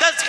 10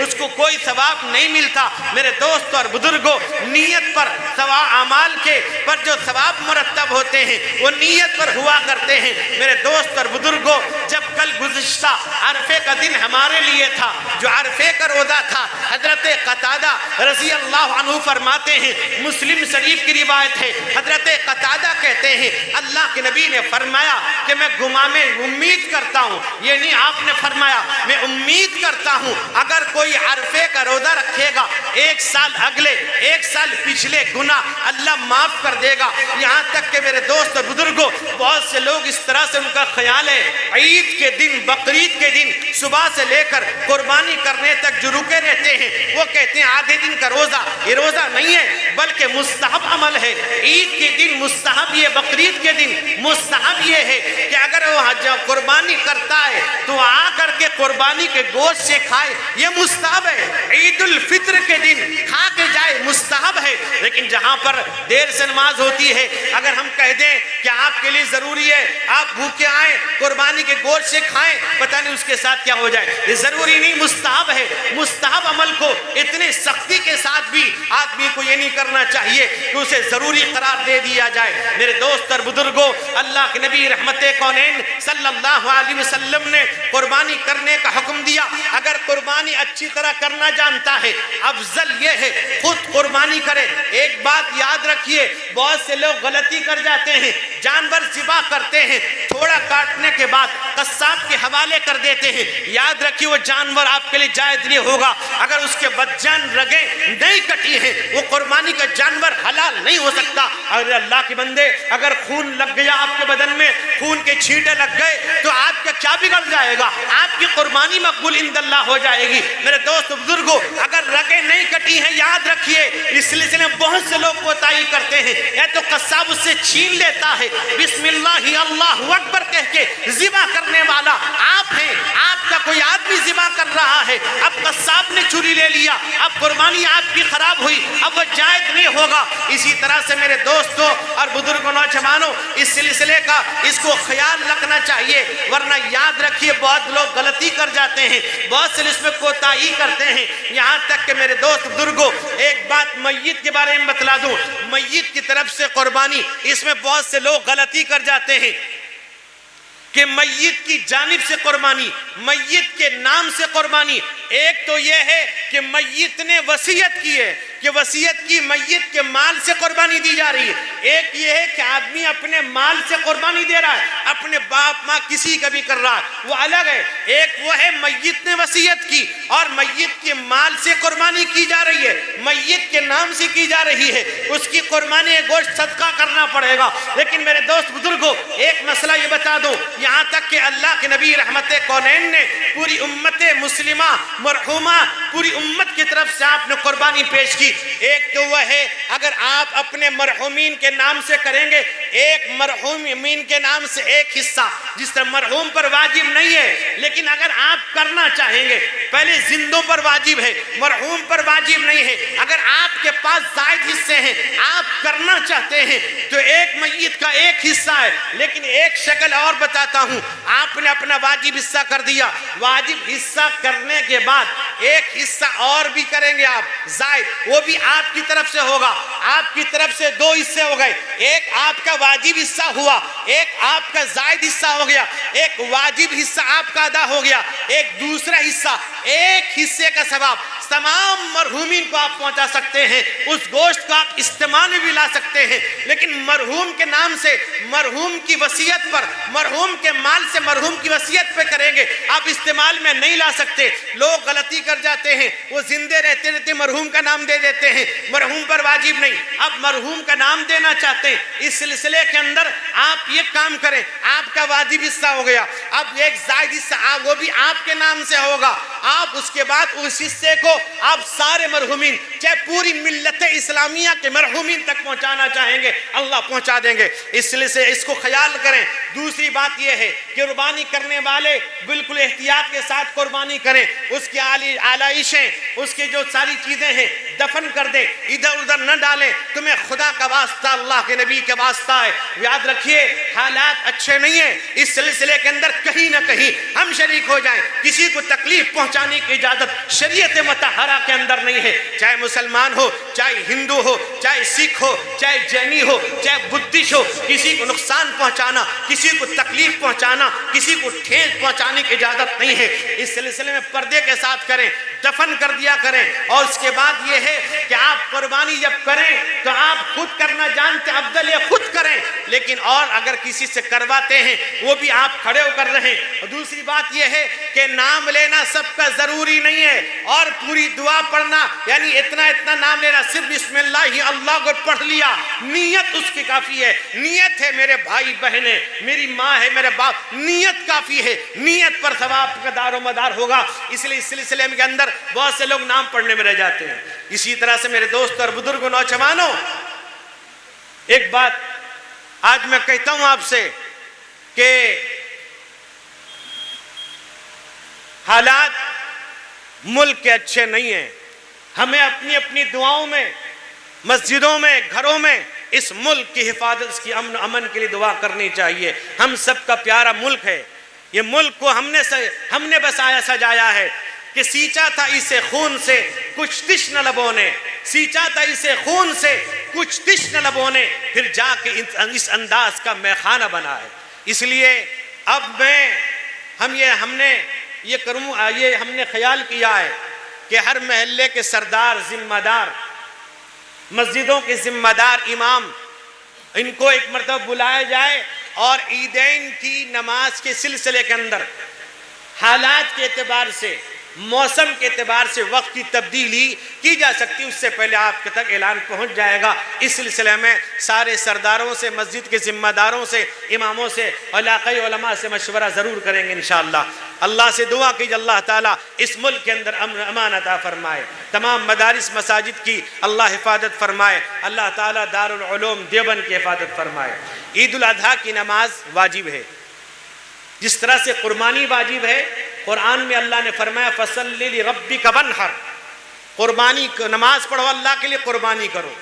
اس کو کوئی ثواب نہیں ملتا۔ میرے دوست اور بزرگوں، نیت پر اعمال کے پر جو ثواب مرتب ہوتے ہیں وہ نیت پر ہوا کرتے ہیں۔ میرے دوست اور بزرگوں، جب کل گزشتہ عرفے کا دن ہمارے لیے تھا، جو عرفے کا روزہ تھا، حضرت قتادہ رضی اللہ عنہ فرماتے ہیں، مسلم شریف کی روایت ہے، حضرت قتادہ کہتے ہیں اللہ کے نبی نے فرمایا کہ میں امید کرتا ہوں، یہ نہیں آپ نے فرمایا میں امید کرتا ہوں اگر کوئی عرفے کا روزہ رکھے گا، ایک سال اگلے، ایک سال پچھلے گناہ اللہ معاف کر دے گا۔ یہاں تک کہ میرے دوست اور بزرگوں، بہت سے لوگ اس طرح سے ان کا خیال ہے، عید کے دن، بقرعید کے دن صبح سے لے کر قربانی کرنے تک جو رکے رہتے ہیں، وہ کہتے ہیں آدھے دن کا روزہ، یہ روزہ نہیں ہے بلکہ مستحب عمل ہے۔ عید کے دن مستحب، یہ بقرعید کے دن مستحب یہ ہے کہ اگر وہ قربانی کرتا ہے تو آ کر کے قربانی کے گوشت سے کھائے، یہ مستحب ہے۔ عید الفطر کے دن کھا کے جائے، مستحب ہے۔ لیکن جہاں پر دیر سے نماز ہوتی ہے، اگر ہم کہہ دیں کہ آپ کے لیے ضروری ہے آپ بھوکے آئیں قربانی کے گوشت سے کھائیں، پتہ نہیں اس کے ساتھ کیا ہو جائے۔ یہ ضروری نہیں، مستحب ہے۔ مستحب عمل کو اتنے سختی کے ساتھ بھی آدمی کو یہ نہیں کرنا چاہیے کہ اسے ضروری قرار دے دیا جائے۔ میرے دوست اور بزرگوں، اللہ کے نبی رحمت کونین صلی اللہ علیہ وسلم نے قربانی کرنے کا حکم دیا۔ اگر قربانی اچھی طرح کرنا جانتا ہے، افضل یہ ہے خود قربانی کرے۔ ایک بات یاد رکھیے، بہت سے لوگ غلطی کر جاتے ہیں، جانور ذبح کرتے ہیں، تھوڑا کاٹنے کے بعد قصاب کے حوالے کر دیتے ہیں۔ یاد رکھیے وہ جانور آپ کے لیے جائز نہیں ہوگا اگر اس کے بدجان رگیں نہیں کٹی ہیں، وہ قربانی کا جانور حلال نہیں ہو سکتا۔ اگر اللہ کے بندے، اگر خون لگ گیا آپ کے بدن میں، خون کے چھینٹے لگ گئے تو آپ کا کیا بگڑ جائے گا؟ آپ کی قربانی مقبول عند اللہ ہو جائے گی۔ میرے دوست بزرگوں، اگر رگیں نہیں کٹی ہیں، یاد رکھیے اس سلسلے میں بہت سے لوگ کوتاہی کرتے ہیں، یا تو قصاب اس سے چھین لیتا ہے، بسم اللہ اللہ اکبر کہہ کے ذبح کرنے والا آپ ہیں، آپ کا کوئی آدمی ذبح کر رہا ہے، اب قصاب نے چھری لے لیا، اب قربانی آپ کی خراب ہوئی، اب وہ جائز نہیں ہوگا۔ اسی طرح سے میرے دوستوں اور بزرگوں، نوجوانوں، اس سلسلے کا اس کو خیال رکھنا چاہیے، ورنہ یاد رکھیے بہت لوگ غلطی کر جاتے ہیں، بہت سے اس میں کوتاہی کرتے ہیں۔ یہاں تک کہ میرے دوست بزرگوں، ایک بات میت کے بارے میں بتلا دوں، میت کی طرف سے قربانی، اس میں بہت سے لوگ غلطی کر جاتے ہیں کہ میت کی جانب سے قربانی، میت کے نام سے قربانی۔ ایک تو یہ ہے کہ میت نے وصیت کی ہے کہ وصیت کی، میت کے مال سے قربانی دی جا رہی ہے۔ ایک یہ ہے کہ آدمی اپنے مال سے قربانی دے رہا ہے، اپنے باپ ماں کسی کا بھی کر رہا ہے، وہ الگ ہے۔ ایک وہ ہے میت نے وصیت کی اور میت کے مال سے قربانی کی جا رہی ہے، میت کے نام سے کی جا رہی ہے، اس کی قربانی گوشت صدقہ کرنا پڑے گا۔ لیکن میرے دوست بزرگوں، ایک مسئلہ یہ بتا دوں، یہاں تک کہ اللہ کے نبی رحمت کونین نے پوری امت مسلمہ مرحومہ، پوری امت کی طرف سے آپ نے قربانی پیش کی۔ ایک تو وہ ہے اگر آپ اپنے مرحومین کے نام سے کریں گے، ایک مرحومین کے نام سے ایک حصہ، جس طرح مرحوم پر واجب نہیں ہے، لیکن اگر آپ کرنا چاہیں گے، پہلے زندوں پر واجب ہے، مرحوم پر واجب نہیں ہے، اگر آپ کے پاس زائد حصے ہیں، آپ کرنا چاہتے ہیں تو ایک میت کا ایک حصہ ہے، لیکن ایک شکل اور بتاتا ہوں، آپ نے اپنا واجب حصہ کر دیا، واجب حصہ کرنے کے بعد ایک حصہ اور بھی کریں گے آپ زائد، وہ بھی آپ کی طرف سے ہوگا۔ آپ کی طرف سے دو حصے ہو گئے، ایک آپ کا واجب حصہ ہوا، ایک آپ کا زائد حصہ ہو گیا، ایک واجب حصہ آپ کا ادا ہو گیا، ایک دوسرا حصہ، ایک حصے کا ثواب تمام مرحومین کو آپ پہنچا سکتے ہیں، اس گوشت کو آپ استعمال میں بھی لا سکتے ہیں۔ لیکن مرحوم کے نام سے، مرحوم کی وصیت پر، مرحوم کے مال سے مرحوم کی وصیت پہ کریں گے، آپ استعمال میں نہیں لا سکتے۔ لوگ غلطی کر جاتے ہیں، وہ زندے رہتے رہتے مرحوم کا نام دے دیتے ہیں، مرحوم پر واجب نہیں، اب مرحوم کا نام دینا چاہتے ہیں، اس سلسلے کے اندر آپ یہ کام کریں، آپ کا واجب حصہ ہو گیا، اب ایک زائد حصہ وہ بھی آپ کے نام سے ہوگا، آپ اس کے بعد اس حصے کو آپ سارے مرحومین، چاہے پوری ملت اسلامیہ کے مرحومین تک پہنچانا چاہیں گے، اللہ پہنچا دیں گے۔ اس سے اس کو خیال کریں۔ دوسری بات یہ ہے کہ قربانی کرنے والے بالکل احتیاط کے ساتھ قربانی کریں، اس کی آلائشیں، اس کی جو ساری چیزیں ہیں دفن کر دیں، ادھر ادھر نہ ڈالیں. تمہیں خدا کا واسطہ، اللہ کے نبی کے واسطہ ہے. یاد رکھیے حالات اچھے نہیں ہیں. اس سلسلے کے اندر کہیں نہ کہیں ہم شریک ہو جائیں. کسی کو تکلیف پہنچانے کی اجازت شریعت مطہرہ کے اندر نہیں ہے. چاہے مسلمان ہو، چاہے ہندو ہو، چاہے سکھ ہو، چاہے جینی ہو، چاہے بدھسٹ ہو، کسی کو نقصان پہنچانا، کسی کو تکلیف پہنچانا، کسی کو ٹھیس پہنچانے کی اجازت نہیں ہے. اس سلسلے میں پردے کے ساتھ کریں، دفن کر دیا کریں. اور اس کے بعد یہ ہے کہ آپ قربانی جب کریں تو آپ خود کرنا جانتے، افضل یہ خود کریں. لیکن اور اگر کسی سے کرواتے ہیں وہ بھی آپ کھڑے ہو کر رہیں. اور دوسری بات یہ ہے کہ نام لینا سب کا ضروری نہیں ہے، اور پوری دعا پڑھنا یعنی اتنا نام لینا، صرف بسم اللہ ہی اللہ کو پڑھ لیا، نیت اس کی کافی ہے. نیت ہے میرے بھائی بہنیں، میری ماں ہے، میرے باپ، نیت کافی ہے. نیت پر ثواب کا دار و مدار ہوگا. اس لیے اس سلسلے کے اندر بہت سے لوگ نام پڑھنے میں رہ جاتے ہیں. اسی طرح سے میرے دوست اور بزرگ نوجوانوں، ایک بات آج میں کہتا ہوں آپ سے کہ حالات ملک کے اچھے نہیں ہیں. ہمیں اپنی اپنی دعاؤں میں، مسجدوں میں، گھروں میں اس ملک کی حفاظت، اس کی امن کے لیے دعا کرنی چاہیے. ہم سب کا پیارا ملک ہے. یہ ملک کو ہم نے بسایا سجایا ہے کہ سینچا تھا اسے خون سے کچھ تشنہ لبوں نے، سینچا تھا اسے خون سے کچھ تشنہ لبوں نے، پھر جا کے اس انداز کا میخانہ بنا ہے. اس لیے اب ہم نے خیال کیا ہے کہ ہر محلے کے سردار، ذمہ دار، مسجدوں کے ذمہ دار، امام، ان کو ایک مرتبہ بلایا جائے اور عیدین کی نماز کے سلسلے کے اندر حالات کے اعتبار سے، موسم کے اعتبار سے وقت کی تبدیلی کی جا سکتی، اس سے پہلے آپ کے تک اعلان پہنچ جائے گا. اس سلسلے میں سارے سرداروں سے، مسجد کے ذمہ داروں سے، اماموں سے، علاقائی علماء سے مشورہ ضرور کریں گے انشاءاللہ. اللہ سے دعا کیجئے اللہ تعالیٰ اس ملک کے اندر امن امان عطا فرمائے. تمام مدارس مساجد کی اللہ حفاظت فرمائے. اللہ تعالیٰ دارالعلوم دیوبند کی حفاظت فرمائے. عید الاضحیٰ کی نماز واجب ہے، جس طرح سے قربانی واجب ہے. قرآن میں اللہ نے فرمایا فَصَلِّ لِرَبِّكَ وَانْحَرْ، قربانی نماز پڑھو، اللہ کے لیے قربانی کرو.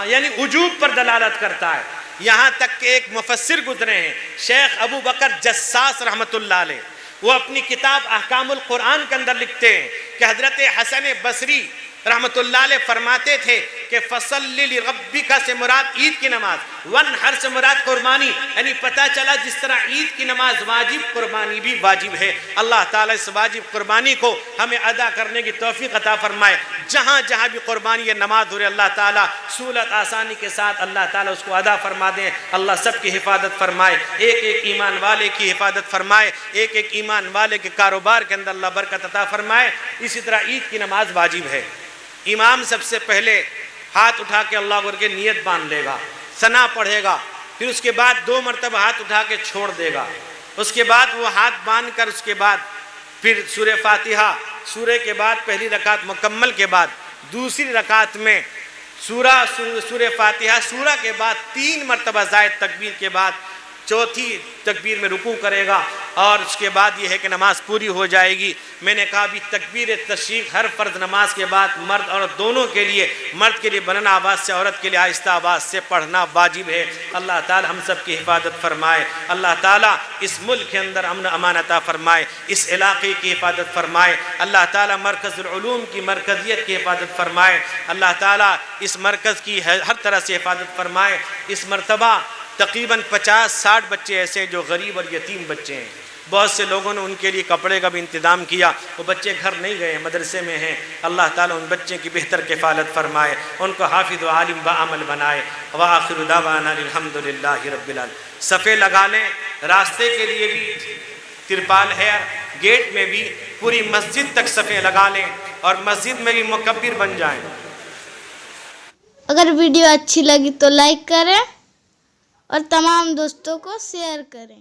یعنی وجوب پر دلالت کرتا ہے. یہاں تک کہ ایک مفسر گزرے ہیں شیخ ابو بکر جساس رحمۃ اللہ علیہ، وہ اپنی کتاب احکام القرآن کے اندر لکھتے ہیں کہ حضرت حسن بصری رحمت اللہ علیہ فرماتے تھے کہ فَصَلِّ لِرَبِّكَ سے مراد عید کی نماز، وَانْحَرْ سے مراد قربانی. یعنی پتہ چلا جس طرح عید کی نماز واجب، قربانی بھی واجب ہے. اللہ تعالیٰ اس واجب قربانی کو ہمیں ادا کرنے کی توفیق عطا فرمائے. جہاں جہاں بھی قربانی یا نماز ہو رہی، اللہ تعالیٰ سہولت آسانی کے ساتھ اللہ تعالیٰ اس کو ادا فرما دیں. اللہ سب کی حفاظت فرمائے، ایک ایک ایمان والے کی حفاظت فرمائے، ایک ایک ایمان والے کے کاروبار کے اندر اللہ برکت عطا فرمائے. اسی طرح عید کی نماز واجب ہے. امام سب سے پہلے ہاتھ اٹھا کے اللہ اکبر کے نیت باندھ لے گا، ثنا پڑھے گا، پھر اس کے بعد 2 مرتبہ ہاتھ اٹھا کے چھوڑ دے گا. اس کے بعد وہ ہاتھ باندھ کر اس کے بعد پھر سورہ فاتحہ، سورہ کے بعد پہلی رکعت مکمل کے بعد دوسری رکعت میں سورہ فاتحہ، سورہ کے بعد 3 مرتبہ زائد تکبیر کے بعد چوتھی تکبیر میں رکوع کرے گا. اور اس کے بعد یہ ہے کہ نماز پوری ہو جائے گی. میں نے کہا بھی تکبیر تشریق ہر فرض نماز کے بعد مرد عورت دونوں کے لیے، مرد کے لیے بلند آواز سے، عورت کے لیے آہستہ آواز سے پڑھنا واجب ہے. اللہ تعالی ہم سب کی حفاظت فرمائے. اللہ تعالیٰ اس ملک کے اندر امن امان عطا فرمائے، اس علاقے کی حفاظت فرمائے. اللہ تعالیٰ مرکز العلوم کی مرکزیت کی حفاظت فرمائے. اللہ تعالیٰ اس مرکز کی ہر طرح سے حفاظت فرمائے. اس مرتبہ تقریباً 50-60 بچے ایسے جو غریب اور یتیم بچے ہیں. بہت سے لوگوں نے ان کے لیے کپڑے کا بھی انتظام کیا. وہ بچے گھر نہیں گئے ہیں، مدرسے میں ہیں. اللہ تعالیٰ ان بچے کی بہتر کفالت فرمائے، ان کو حافظ و عالم بعمل بنائے. وآخر دعوانا الحمدللہ رب العالمین. صفے لگا لیں، راستے کے لیے بھی ترپال ہے، گیٹ میں بھی پوری مسجد تک صفے لگا لیں اور مسجد میں بھی مکبر بن جائیں. اگر ویڈیو اچھی لگی تو لائک کریں اور تمام دوستوں کو شیئر کریں.